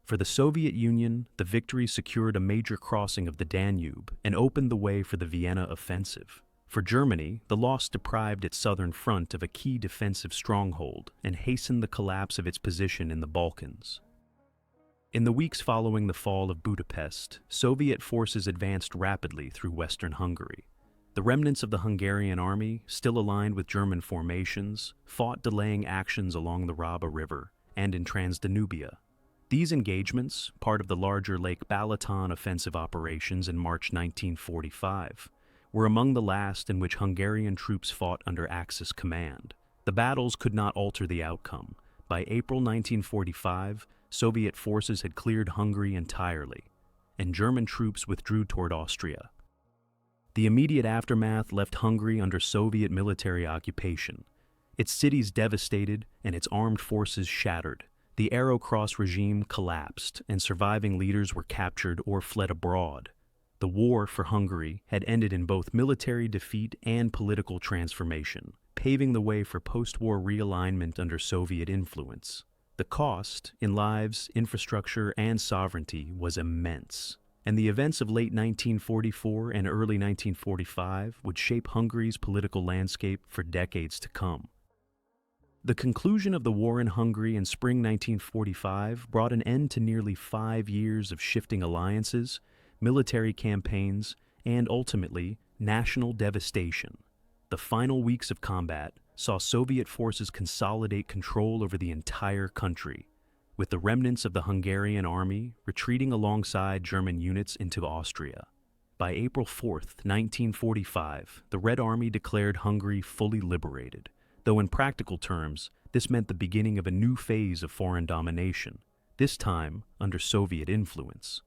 For the Soviet Union, the victory secured a major crossing of the Danube and opened the way for the Vienna offensive. For Germany, the loss deprived its southern front of a key defensive stronghold and hastened the collapse of its position in the Balkans. In the weeks following the fall of Budapest, Soviet forces advanced rapidly through western Hungary. The remnants of the Hungarian army, still aligned with German formations, fought delaying actions along the Raba River and in Transdanubia. These engagements, part of the larger Lake Balaton offensive operations in March 1945, were among the last in which Hungarian troops fought under Axis command. The battles could not alter the outcome. By April 1945, Soviet forces had cleared Hungary entirely, and German troops withdrew toward Austria. The immediate aftermath left Hungary under Soviet military occupation, its cities devastated and its armed forces shattered. The Arrow Cross regime collapsed, and surviving leaders were captured or fled abroad. The war for Hungary had ended in both military defeat and political transformation, paving the way for post-war realignment under Soviet influence. The cost, in lives, infrastructure, and sovereignty, was immense, and the events of late 1944 and early 1945 would shape Hungary's political landscape for decades to come. The conclusion of the war in Hungary in spring 1945 brought an end to nearly 5 years of shifting alliances, military campaigns, and ultimately, national devastation. The final weeks of combat saw Soviet forces consolidate control over the entire country, with the remnants of the Hungarian army retreating alongside German units into Austria. By April 4, 1945, the Red Army declared Hungary fully liberated, though in practical terms, this meant the beginning of a new phase of foreign domination, this time under Soviet influence.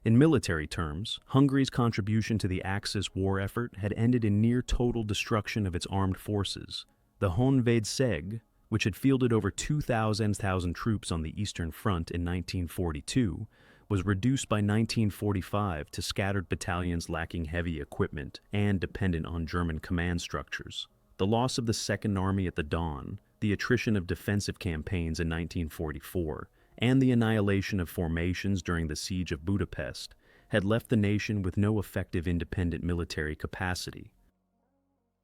In military terms, Hungary's contribution to the Axis war effort had ended in near-total destruction of its armed forces. The Honvédség, which had fielded over 2,000 troops on the Eastern Front in 1942, was reduced by 1945 to scattered battalions lacking heavy equipment and dependent on German command structures. The loss of the Second Army at the Don, the attrition of defensive campaigns in 1944, and the annihilation of formations during the siege of Budapest had left the nation with no effective independent military capacity.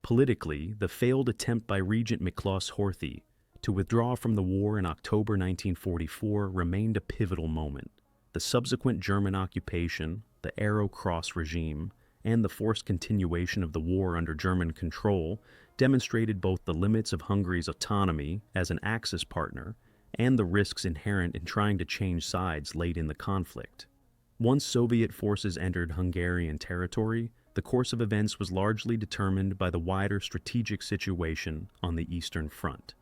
Politically, the failed attempt by Regent Miklós Horthy to withdraw from the war in October 1944 remained a pivotal moment. The subsequent German occupation, the Arrow Cross regime, and the forced continuation of the war under German control demonstrated both the limits of Hungary's autonomy as an Axis partner and the risks inherent in trying to change sides late in the conflict. Once Soviet forces entered Hungarian territory, the course of events was largely determined by the wider strategic situation on the Eastern Front.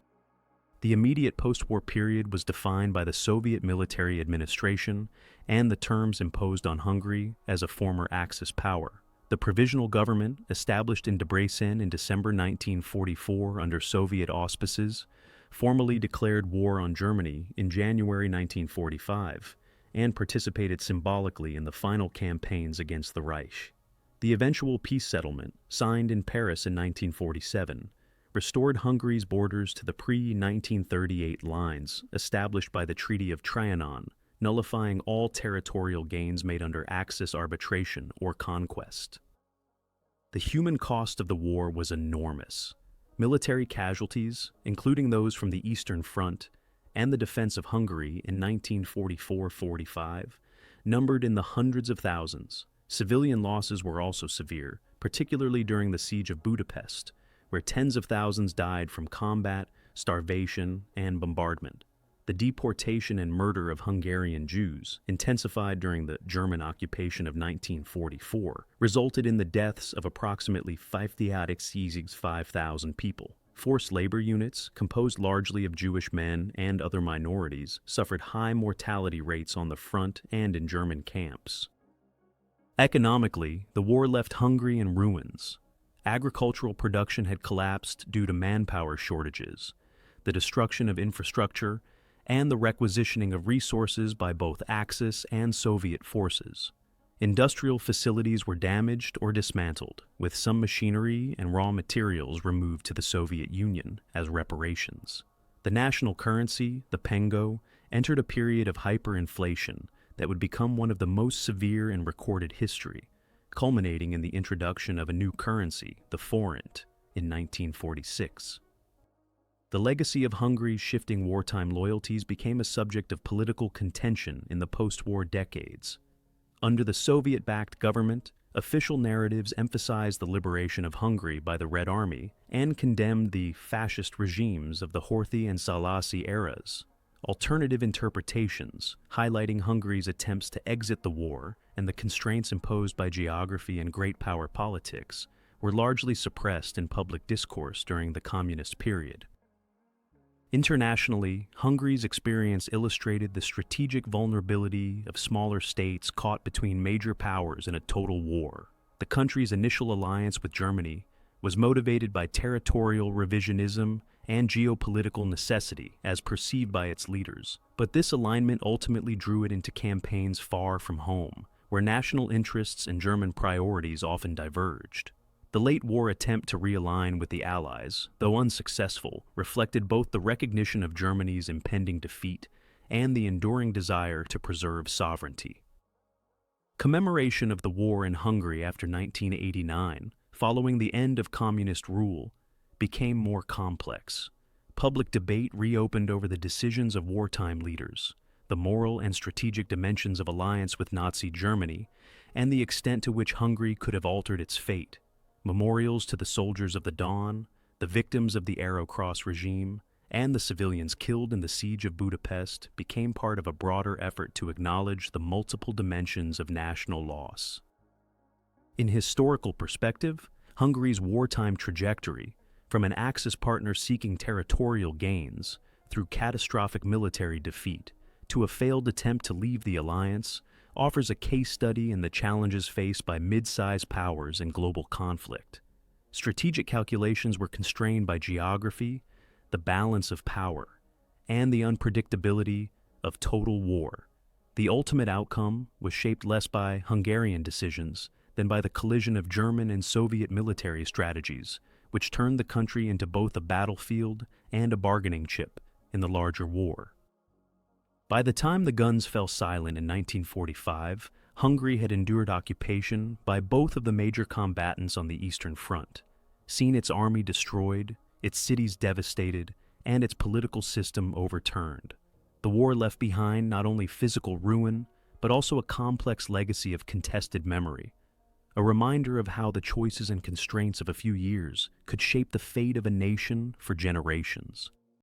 The immediate post-war period was defined by the Soviet military administration and the terms imposed on Hungary as a former Axis power. The provisional government, established in Debrecen in December 1944 under Soviet auspices, formally declared war on Germany in January 1945 and participated symbolically in the final campaigns against the Reich. The eventual peace settlement, signed in Paris in 1947, restored Hungary's borders to the pre-1938 lines established by the Treaty of Trianon, nullifying all territorial gains made under Axis arbitration or conquest. The human cost of the war was enormous. Military casualties, including those from the Eastern Front and the defense of Hungary in 1944-45, numbered in the hundreds of thousands. Civilian losses were also severe, particularly during the siege of Budapest, where tens of thousands died from combat, starvation, and bombardment. The deportation and murder of Hungarian Jews, intensified during the German occupation of 1944, resulted in the deaths of approximately 5,000 people. Forced labor units, composed largely of Jewish men and other minorities, suffered high mortality rates on the front and in German camps. Economically, the war left Hungary in ruins. Agricultural production had collapsed due to manpower shortages, the destruction of infrastructure, and the requisitioning of resources by both Axis and Soviet forces. Industrial facilities were damaged or dismantled, with some machinery and raw materials removed to the Soviet Union as reparations. The national currency, the pengo, entered a period of hyperinflation that would become one of the most severe in recorded history, culminating in the introduction of a new currency, the forint, in 1946. The legacy of Hungary's shifting wartime loyalties became a subject of political contention in the post-war decades. Under the Soviet-backed government, official narratives emphasized the liberation of Hungary by the Red Army and condemned the fascist regimes of the Horthy and Szálasi eras. Alternative interpretations, highlighting Hungary's attempts to exit the war and the constraints imposed by geography and great power politics, were largely suppressed in public discourse during the communist period. Internationally, Hungary's experience illustrated the strategic vulnerability of smaller states caught between major powers in a total war. The country's initial alliance with Germany was motivated by territorial revisionism and geopolitical necessity as perceived by its leaders. But this alignment ultimately drew it into campaigns far from home, where national interests and German priorities often diverged. The late war attempt to realign with the Allies, though unsuccessful, reflected both the recognition of Germany's impending defeat and the enduring desire to preserve sovereignty. Commemoration of the war in Hungary after 1989, following the end of communist rule, became more complex. Public debate reopened over the decisions of wartime leaders, the moral and strategic dimensions of alliance with Nazi Germany, and the extent to which Hungary could have altered its fate. Memorials to the soldiers of the Dawn, the victims of the Arrow Cross regime, and the civilians killed in the siege of Budapest became part of a broader effort to acknowledge the multiple dimensions of national loss. In historical perspective, Hungary's wartime trajectory, from an Axis partner seeking territorial gains through catastrophic military defeat to a failed attempt to leave the alliance, offers a case study in the challenges faced by mid-sized powers in global conflict. Strategic calculations were constrained by geography, the balance of power, and the unpredictability of total war. The ultimate outcome was shaped less by Hungarian decisions than by the collision of German and Soviet military strategies, which turned the country into both a battlefield and a bargaining chip in the larger war. By the time the guns fell silent in 1945, Hungary had endured occupation by both of the major combatants on the Eastern Front, seen its army destroyed, its cities devastated, and its political system overturned. The war left behind not only physical ruin, but also a complex legacy of contested memory, a reminder of how the choices and constraints of a few years could shape the fate of a nation for generations.